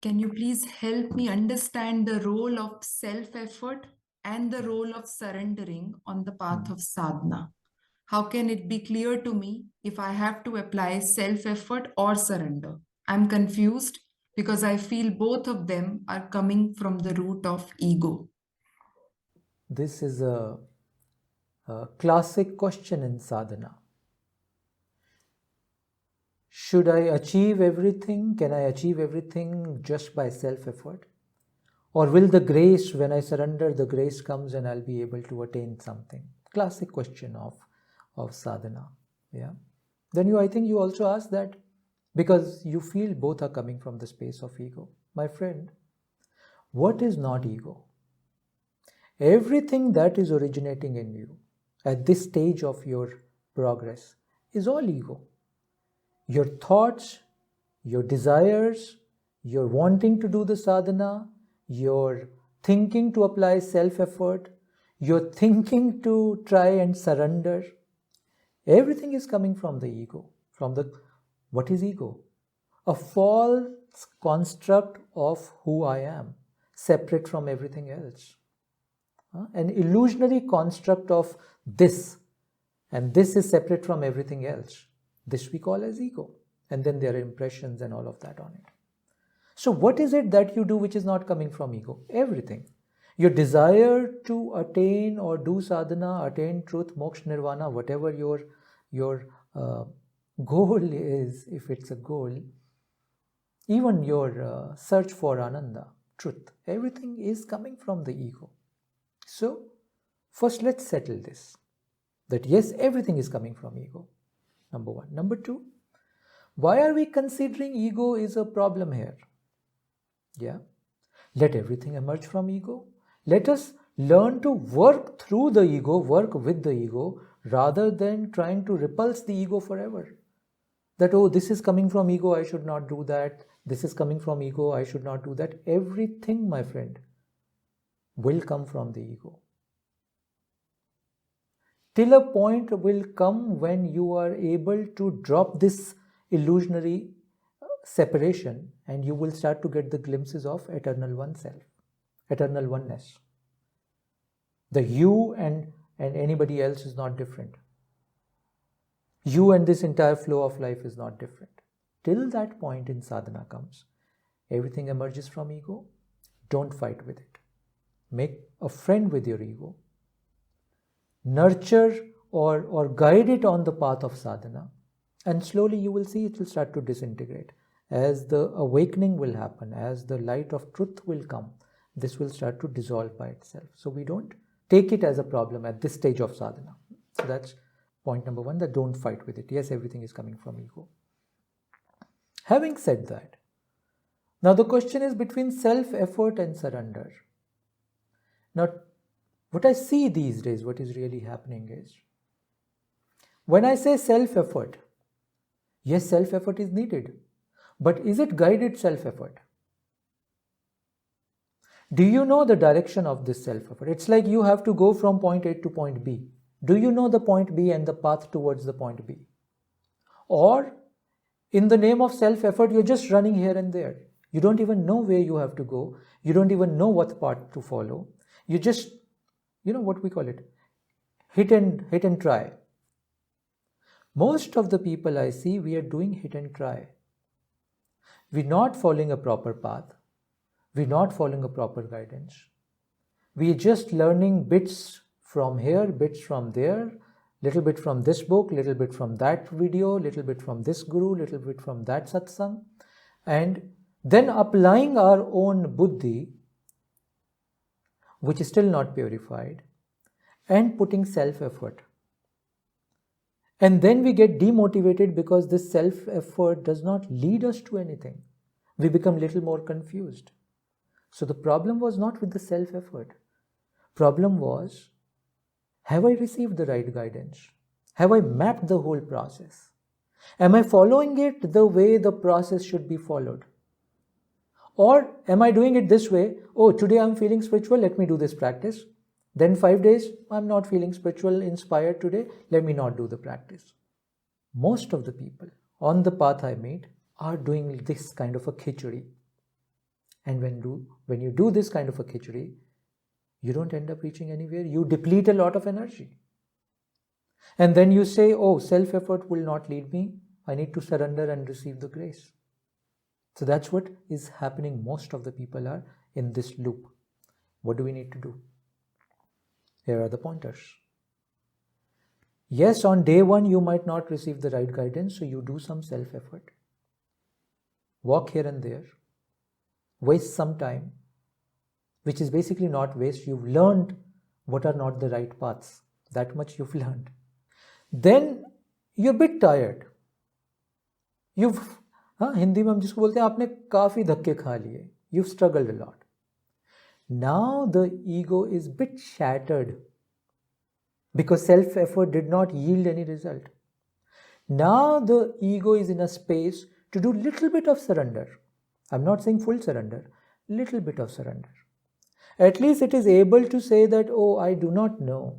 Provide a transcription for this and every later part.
Can you please help me understand the role of self-effort and the role of surrendering on the path of sadhana? How can it be clear to me if I have to apply self-effort or surrender? I'm confused because I feel both of them are coming from the root of ego. This is a classic question in sadhana. Should I achieve everything? Can I achieve everything just by self-effort? Or will the grace, when I surrender, the grace comes and I'll be able to attain something? Classic question of sadhana. Yeah. Then I think you also ask that because you feel both are coming from the space of ego. My friend, what is not ego? Everything that is originating in you at this stage of your progress is all ego. Your thoughts, your desires, your wanting to do the sadhana, your thinking to apply self-effort, your thinking to try and surrender, everything is coming from the ego. What is ego? A false construct of who I am, separate from everything else. An illusionary construct of this, and this is separate from everything else. This we call as ego. And then there are impressions and all of that on it. So what is it that you do which is not coming from ego? Everything. Your desire to attain or do sadhana, attain truth, moksha, nirvana, whatever your goal is, if it's a goal, even your search for ananda, truth, everything is coming from the ego. So first let's settle this, that yes, everything is coming from ego. Number one. Number two, why are we considering ego is a problem here? Yeah. Let everything emerge from ego. Let us learn to work through the ego, work with the ego, rather than trying to repulse the ego forever. That, oh, this is coming from ego, I should not do that. This is coming from ego, I should not do that. Everything, my friend, will come from the ego. Till a point will come when you are able to drop this illusionary separation and you will start to get the glimpses of eternal oneself, eternal oneness. The you and anybody else is not different. You and this entire flow of life is not different. Till that point in sadhana comes, everything emerges from ego. Don't fight with it. Make a friend with your ego. Nurture or guide it on the path of sadhana, and slowly you will see it will start to disintegrate. As the awakening will happen, as the light of truth will come, this will start to dissolve by itself. So we don't take it as a problem at this stage of sadhana. So that's point number one, that don't fight with it. Yes, everything is coming from ego. Having said that, now the question is between self-effort and surrender. Now, what I see these days, what is really happening is, when I say self-effort, yes, self-effort is needed, but is it guided self-effort? Do you know the direction of this self-effort? It's like you have to go from point A to point B. Do you know the point B and the path towards the point B? Or in the name of self-effort, you're just running here and there. You don't even know where you have to go. You don't even know what path to follow. You just, what we call it, hit and try. Most of the people I see, we are doing hit and try. We're not following a proper path. We're not following a proper guidance. We're just learning bits from here, bits from there, little bit from this book, little bit from that video, little bit from this guru, little bit from that satsang, and then applying our own buddhi, which is still not purified, and putting self-effort. And then we get demotivated because this self-effort does not lead us to anything. We become little more confused. So the problem was not with the self-effort. Problem was, have I received the right guidance? Have I mapped the whole process? Am I following it the way the process should be followed? Or am I doing it this way? Oh, today I'm feeling spiritual, let me do this practice. Then 5 days, I'm not feeling spiritual, inspired today, let me not do the practice. Most of the people on the path I meet are doing this kind of a khichdi. And when you do this kind of a khichdi, you don't end up reaching anywhere. You deplete a lot of energy. And then you say, oh, self-effort will not lead me. I need to surrender and receive the grace. So that's what is happening. Most of the people are in this loop. What do we need to do? Here are the pointers. Yes, on day one, you might not receive the right guidance, so you do some self-effort. Walk here and there. Waste some time, which is basically not waste. You've learned what are not the right paths. That much you've learned. Then you're a bit tired. Hindi में हम जिसको बोलते हैं आपने काफी धक्के खा लिए. You've struggled a lot. Now the ego is a bit shattered because self-effort did not yield any result. Now the ego is in a space to do little bit of surrender. I'm not saying full surrender, little bit of surrender. At least it is able to say that, oh, I do not know.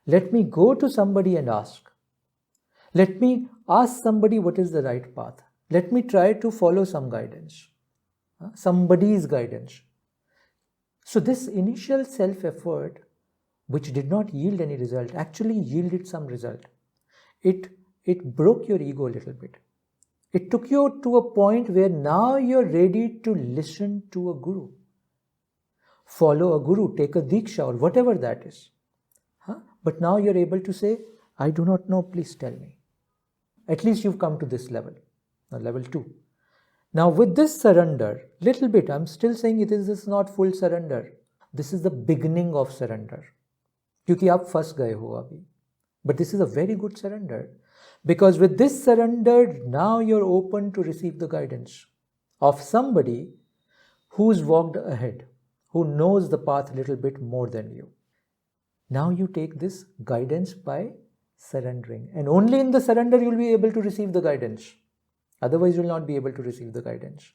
Let me go to somebody and ask. Let me ask somebody what is the right path. Let me try to follow some guidance, somebody's guidance. So this initial self-effort, which did not yield any result, actually yielded some result. It broke your ego a little bit. It took you to a point where now you're ready to listen to a guru. Follow a guru, take a diksha or whatever that is. But now you're able to say, I do not know, please tell me. At least you've come to this level, level 2. Now with this surrender, little bit, I'm still saying this is not full surrender. This is the beginning of surrender. Kyunki aap fas gaye ho abhi. But this is a very good surrender. Because with this surrender, now you're open to receive the guidance of somebody who's walked ahead, who knows the path a little bit more than you. Now you take this guidance by surrendering. And only in the surrender you'll be able to receive the guidance. Otherwise you'll not be able to receive the guidance.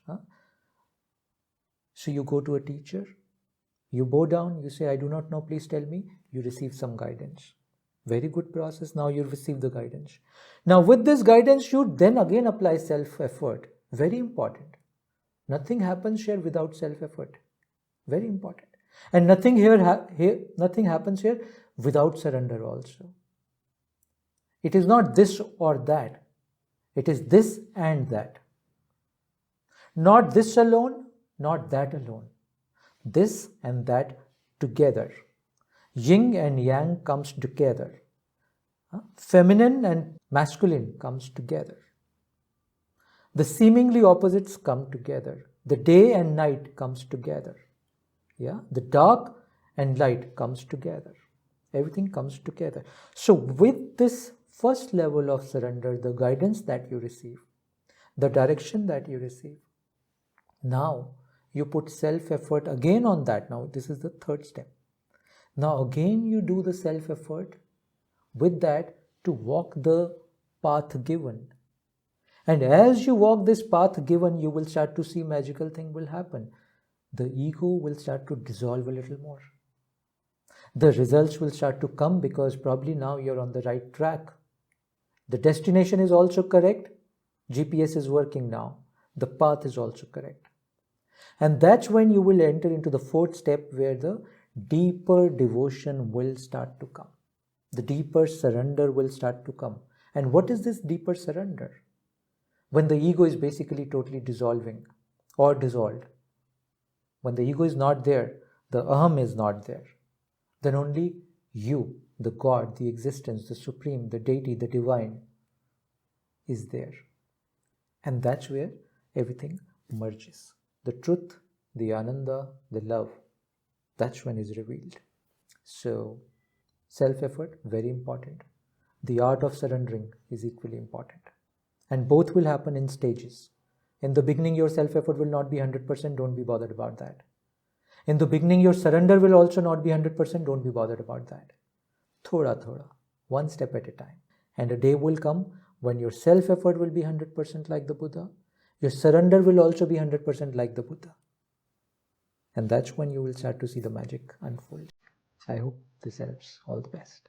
So you go to a teacher, you bow down, you say, I do not know, please tell me. You receive some guidance. Very good process. Now you receive the guidance. Now with this guidance, you then again apply self-effort. Very important. Nothing happens here without self-effort. Very important. And nothing happens here without surrender also. It is not this or that. It is this and that. Not this alone, not that alone. This and that together. Yin and yang comes together. Feminine and masculine comes together. The seemingly opposites come together. The day and night comes together. The dark and light comes together. Everything comes together. So with this first level of surrender, the guidance that you receive, the direction that you receive, now you put self-effort again on that. Now this is the third step. Now again you do the self-effort with that to walk the path given. And as you walk this path given, you will start to see magical thing will happen. The ego will start to dissolve a little more. The results will start to come because probably now you're on the right track. The destination is also correct. GPS is working now. The path is also correct. And that's when you will enter into the fourth step where the deeper devotion will start to come. The deeper surrender will start to come. And what is this deeper surrender? When the ego is basically totally dissolving or dissolved. When the ego is not there, the aham is not there. Then only you, the God, the existence, the supreme, the deity, the divine is there. And that's where everything merges. The truth, the ananda, the love, that's when is revealed. So, self-effort, very important. The art of surrendering is equally important. And both will happen in stages. In the beginning, your self-effort will not be 100%, don't be bothered about that. In the beginning, your surrender will also not be 100%, don't be bothered about that. Thoda, one step at a time. And a day will come when your self-effort will be 100% like the Buddha. Your surrender will also be 100% like the Buddha. And that's when you will start to see the magic unfold. I hope this helps. All the best.